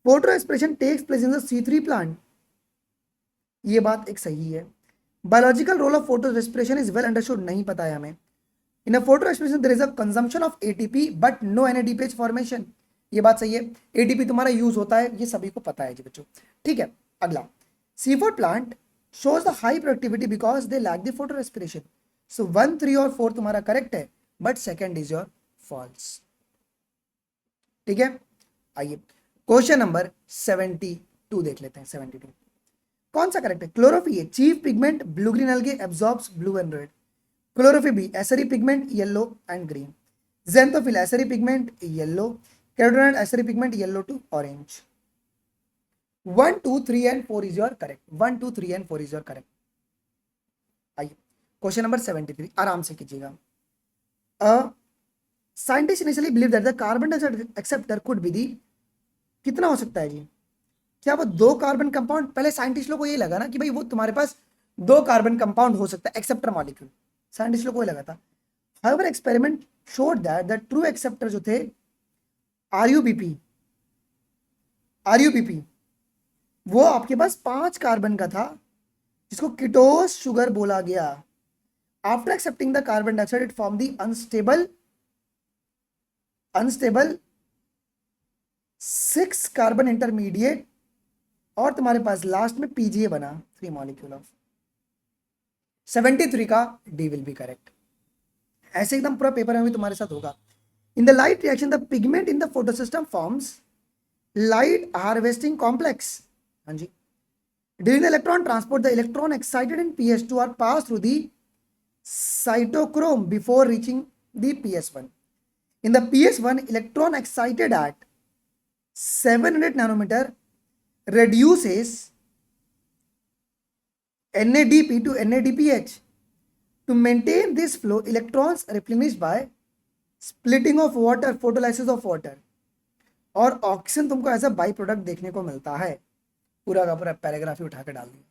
Photo expression takes place in the C3 plant. ये बात एक सही है। Biological role of photorespiration is well understood, नहीं पता है हमें। In a photorespiration there is a consumption of ATP but no NADPH formation. ये बात सही है। ATP तुम्हारा यूज होता है, ये सभी को पता है जी बच्चों। ठीक है, अगला, C4 plant shows the high productivity because they lack the photorespiration. So 1, 3 और 4 तुम्हारा करेक्ट है, but second is your false. ठीक है, आइए क्वेश्चन नंबर 72 देख लेते हैं। 72 कौन सा करेक्ट है? Chlorophyll chief pigment blue green algae absorbs blue and red. Chlorophyll accessory pigment yellow and green. Xanthophyll accessory pigment yellow. Carotenoid accessory pigment yellow to orange. 1, 2, 3 and 4 is your correct. 1, 2, 3 and 4 is your correct. आइए question number 73 आराम से कीजिएगा। Scientist initially believe that the carbon dioxide acceptor could be the, कितना हो सकता है जी? क्या वो 2 कार्बन कंपाउंड? पहले साइंटिस्ट लोग को ये लगा ना कि भाई वो तुम्हारे पास 2 कार्बन कंपाउंड हो सकता है एक्सेप्टर मॉलिक्यूल, साइंटिस्ट लोग को ये लगा था। However experiment showed that the true acceptor जो थे आरयूबीपी वो आपके पास 5 कार्बन का था, जिसको कीटोस शुगर बोला गया। After accepting the carbon dioxide it form the unstable 6 carbon intermediate, और तुम्हारे पास लास्ट में PGA बना 3 मॉलिक्यूल ऑफ। 73 का डी विल बी करेक्ट। ऐसे एकदम पूरा पेपर में भी तुम्हारे साथ होगा। In the light reaction the pigment in the photosystem forms light harvesting complex. हाँ जी। During the electron transport the electron excited in PS2 are pass through the cytochrome before reaching the PS1. In the PS1, electron excited at 700 nanometer reduces NADP to NADPH. To maintain this flow, electrons replenished by splitting of water, photolysis of water, और oxygen तुमको as a by product देखने को मिलता है। पूरा का पूरा paragraph ही उठा के डाल दिया।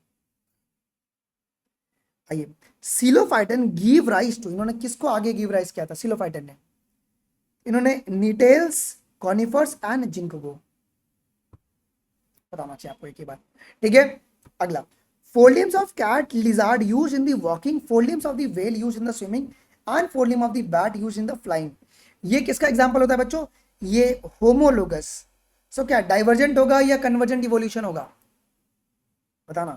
आइए, सिलोफाइटन गिव राइज टू, इन्होंने किसको आगे गिव राइज किया था? सिलोफाइटन ने, इन्होंने नीटेल्स, कॉनिफर्स एंड जिंकोगो। बताना चाहिए आपको एक ही बात। ठीक है, अगला, forelimbs of cat lizard use in the walking, forelimbs of the whale use in the swimming, and forelimb of the bat use in the flying. ये किसका एग्जांपल होता है बच्चों? ये होमोलोगस। सो क्या डाइवर्जेंट होगा या कन्वर्जेंट इवोल्यूशन होगा? बताना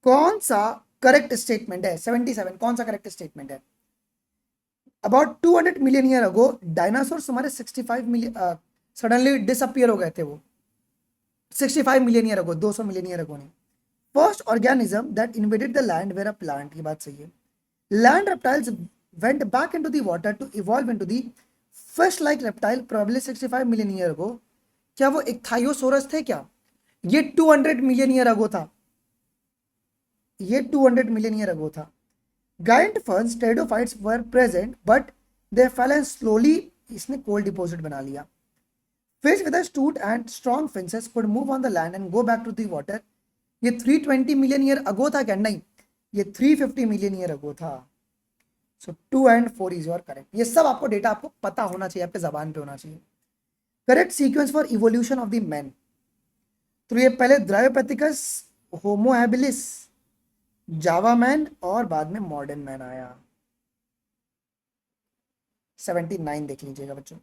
कौन सा करेक्ट स्टेटमेंट है। 77 कौन सा करेक्ट स्टेटमेंट है? About 200 million year ago dinosaurs हमारे 65 मिलियन सडनली डिसअपियर हो गए थे वो 65 million year ago, 200 million year ago नहीं। First organism that invaded the land were a plant, ये बात सही है। Land reptiles went back into the water to evolve into the fish like reptile probably 65 million year ago. क्या वो एक थायोसोरस थे क्या? ये 200 मिलियन ईयर अगो था, ये 200 मिलियन ईयर अगो था। Giant ferns pteridophytes were present but they fell and slowly, इसने कोल्ड डिपॉजिट बना लिया। Fish with a and strong fins could move on the land and go back to the water. ये 320 million year ago था क्या? नहीं, ये 350 million year ago था। सो 2 and 4 is your correct. ये सब आपको डेटा आपको पता होना चाहिए, आपके जबान पे होना चाहिए। Correct sequence for evolution of the man, तो ये पहले द्रायोपैथिकस, होमो हैबिलिस, जावा मैन और बाद में मॉडर्न मैन आया। 79 देख लीजिएगा बच्चों।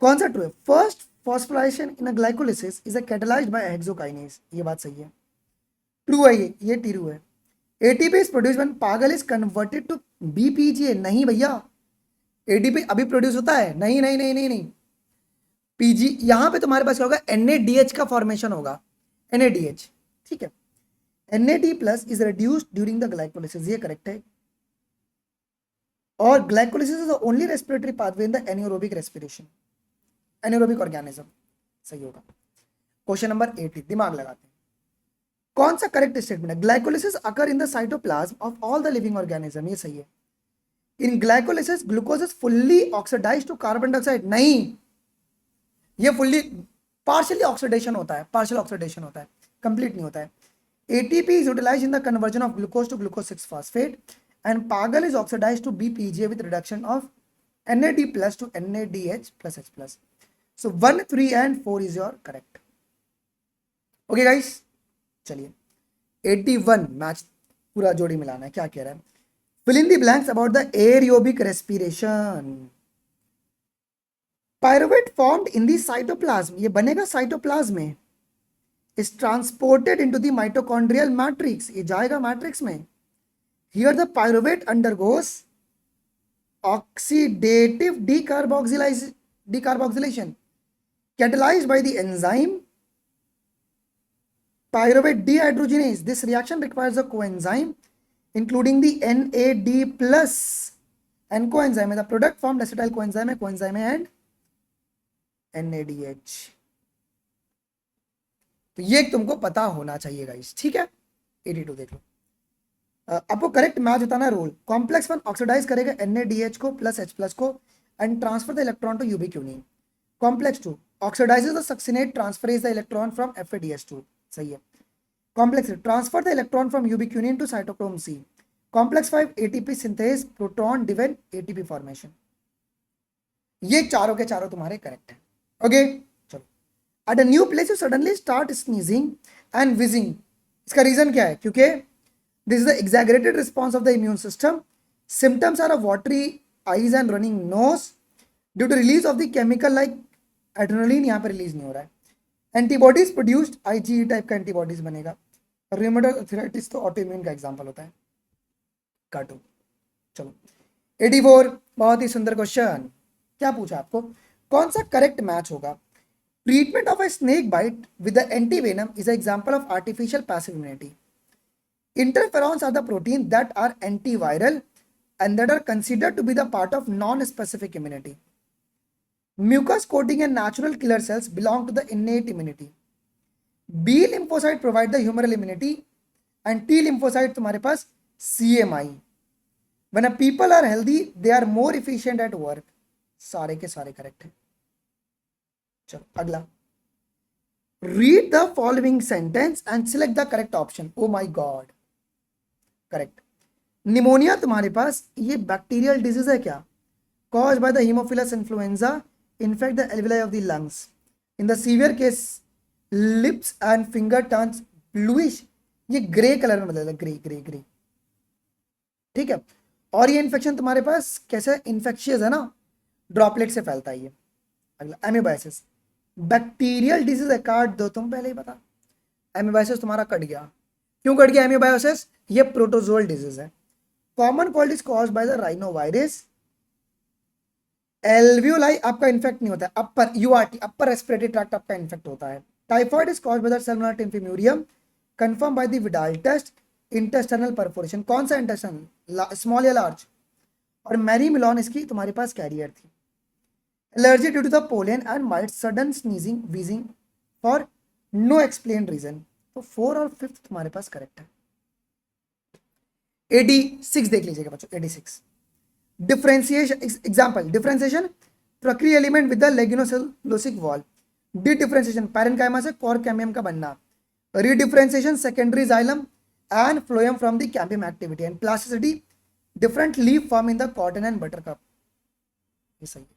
कौन सा ट्रू है? First phosphorylation in a glycolysis is a catalysed by hexokinase, ये बात सही है, ट्रू है ये ट्रू है। ATP is produced when PGAL is converted to BPGA, नहीं भैया, एटीपी अभी प्रोड्यूस होता है, नहीं नहीं नहीं नहीं नहीं। पीजी यहां पे तुम्हारे पास क्या होगा? एनएडीएच का फॉर्मेशन होगा, एनएडीएच, ठीक है। NAD plus is reduced during the glycolysis, ये करेक्ट है। और glycolysis is the only respiratory pathway in the anaerobic respiration, anaerobic organism, सही होगा। क्वेश्चन नंबर 80, दिमाग लगाते हैं। कौन सा करेक्ट स्टेटमेंट है? Glycolysis occur in the cytoplasm of all the living organism, ये सही है। In glycolysis glucose is fully oxidise to carbon dioxide, नहीं, ये फुल्ली पार्शियली ऑक्सीडेशन होता है, पार्शियल ऑक्सीडेशन होता है, कंप्लीट नहीं होता है। ATP is utilized in the conversion of glucose to glucose 6 phosphate and Pagal is oxidized to BPGA with reduction of NAD plus to NADH plus H plus. So 1, 3 and 4 is your correct. Okay guys, चलिए 81 match पूरा जोड़ी मिलाना है। क्या कह रहा है? fill in the blanks about the aerobic respiration. Pyruvate formed in the cytoplasm, ये बनेगा साइटोप्लाज्म में, is transported into the mitochondrial matrix, ये जाएगा मैट्रिक्स में। Here the pyruvate undergoes oxidative decarboxylation catalyzed by the enzyme pyruvate dehydrogenase. This reaction requires a coenzyme including the NAD plus and coenzyme, the product formed acetyl coenzyme and NADH। तो ये तुमको पता होना चाहिए guys, ठीक है। 82 देख लो। आपको करेक्ट मैच होता ना रोल। कॉम्प्लेक्स वन ऑक्सीडाइज करेगा NADH को प्लस H प्लस को and transfer the electron to ubiquinone. Complex 2 oxidises the succinate transfers the electron from FADH2, सही है। Complex 3 transfer the electron from ubiquinone to cytochrome C। Complex 5 ATP synthase proton driven ATP formation. ये चारों के चारों तुम्हारे करेक्ट है। Okay चलो। At a new place you suddenly start sneezing and wheezing, इसका रीजन क्या है? क्योंकि this is the exaggerated response of the immune system. Symptoms are a watery eyes and running nose due to release of the chemical like adrenaline, यहाँ पर release नहीं हो रहा है। एंटीबॉडीज प्रोड्यूस्ड, IgE टाइप का एंटीबॉडीज बनेगा। Rheumatoid arthritis तो autoimmune का एग्जांपल होता है। काटो चलो। 84 बहुत ही सुंदर क्वेश्चन। क्या पूछा आपको? कौन सा करेक्ट मैच होगा? Treatment of a snake bite with the antivenom is a example of artificial passive immunity. Interferons are the protein that are antiviral and that are considered to be the part of non-specific immunity. Mucus coating and natural killer cells belong to the innate immunity. B lymphocyte provide the humoral immunity and T lymphocyte तुम्हारे पास CMI. When a people are healthy, they are more efficient at work. सारे के सारे correct है। चलो अगला। Read the following sentence and select the correct option. Oh my God. Correct. Pneumonia तुम्हारे पास ये bacterial disease है क्या? Cause by the Haemophilus influenza infect the alveoli of the lungs. In the severe case lips and finger turns bluish, ये grey colour में बदलता है, grey grey grey, ठीक है। और ये इन्फेक्शन तुम्हारे पास कैसे इन्फेक्शियस है ना, ड्रॉपलेट से फैलता है ये। अगला एमीबाइसिस, बैक्टीरियल डिजीज है, काट दो तुम पहले ही बता। एमीबाइसिस तुम्हारा कट गया, क्यों कट गया एमीबायोसिस? ये प्रोटोजोल डिजीज है। Common cold is caused by the rhinovirus alveoli आपका इन्फेक्ट नहीं होता है, upper URT upper respiratory tract आपका इन्फेक्ट होता है। Typhoid is caused by the Salmonella typhimurium, confirm by the Widal test. Intestinal perforation, कौन सा इंटेस्टाइन, स्मॉल या लार्ज? और मैरी मिलॉन इसकी तुम्हारे पास कैरियर थी। Allergy due to the pollen and mild sudden sneezing wheezing for no explain reason. तो 4 और 5 तुम्हारे पास करेक्ट है। 86 देख लीजिएगा बच्चों, 86 डिफरेंशिएशन एग्जांपल, डिफरेंशिएशन प्रक्रिया element with the lignocellulosic wall. Dedifferentiation parenchyma से कॉर कैम्बियम का बनना। Redifferentiation secondary xylem and phloem from the cambium activity. And plasticity different leaf form in the cotton and buttercup. ये सही है।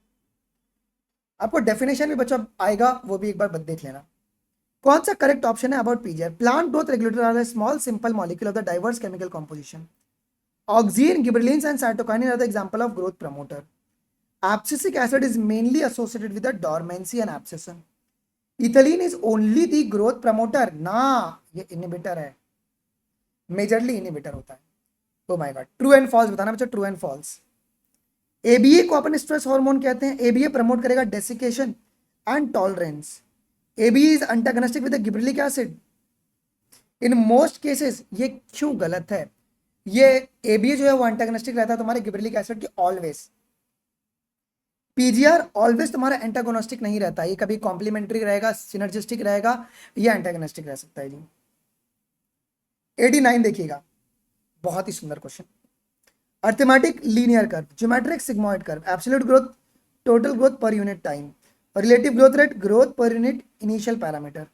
आपको definition भी बच्चों आएगा, वो भी एक बार देख लेना। कौन सा करेक्ट ऑप्शन है about PGR? Plant growth regulator are small simple molecule of the diverse chemical composition. Auxin, gibberellins, and cytokinin are the example of growth promoter. Abscisic acid is mainly associated with the dormancy and abscission. Ethylene is only the growth promoter. ना, ये inhibitor है, majorly inhibitor होता है। Oh my God, true and false बताना बच्चा, true and false। ABA को अपन stress hormone कहते हैं। ABA प्रमोट करेगा desiccation and tolerance. ABA is antagonistic with the gibberellic acid in most cases. ये क्यों गलत है? ये एबीए जो है वो एंटागोनिस्टिक रहता है तुम्हारे गिबरेलिक एसिड की ऑलवेज। पीजीआर ऑलवेज तुम्हारा एंटागोनिस्टिक नहीं रहता, ये कभी कॉम्प्लीमेंट्री रहेगा, सिनर्जिस्टिक रहेगा, या एंटागोनिस्टिक रह सकता है जी। 89 देखिएगा, बहुत ही सुंदर question. Arithmetic linear curve, geometric sigmoid curve, absolute growth, total growth per unit time, relative growth rate, growth per unit initial parameter.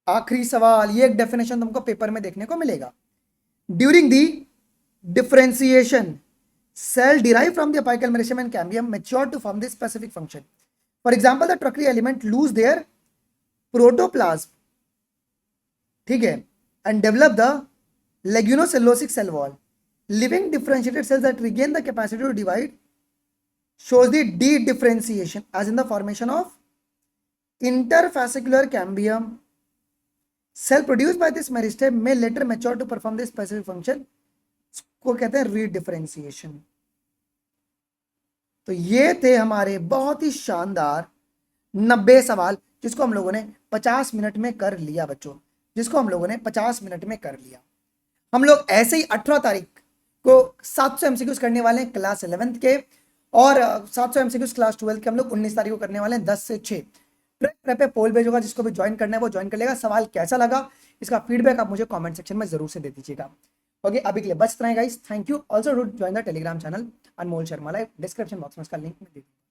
आखिरी सवाल, ये एक डेफिनेशन तुमको पेपर में देखने को मिलेगा। During the differentiation, cell derived from the apical meristem and cambium mature to form this specific function. For example, the tertiary element lose their protoplasm, ठीक है, and develop the legionocellulosic cell wall. Living differentiated cells that regain the capacity to divide shows the de-differentiation, as in the formation of interfascicular cambium. Cell produced by this meristem may later mature to perform this specific function, को कहते हैं रीडिफरेंशिएशन। तो ये थे हमारे बहुत ही शानदार 90 सवाल, जिसको हम लोगों ने 50 मिनट में कर लिया बच्चों, जिसको हम लोगों ने 50 मिनट में कर लिया। हम लोग ऐसे ही 18 तारीख को 700 एमसीक्यूज करने वाले हैं क्लास 11th के, और 700 एमसीक्यूज क्लास 12 के हम लोग 19 तारीख को करने वाले हैं 10 से 6। ट्रैक पे पोल भेज होगा, जिसको भी ज्वाइन करना है वो ज्वाइन कर लेगा। सवाल कैसा लगा, इसका फीडबैक आप मुझे कमेंट सेक्शन में जरूर से दे दीजिएगा। ओके, अभी के लिए बस इतना ही guys, thank you. Also do join the telegram channel Anmol Sharma live, description box में इसका लिंक दे दूंगा।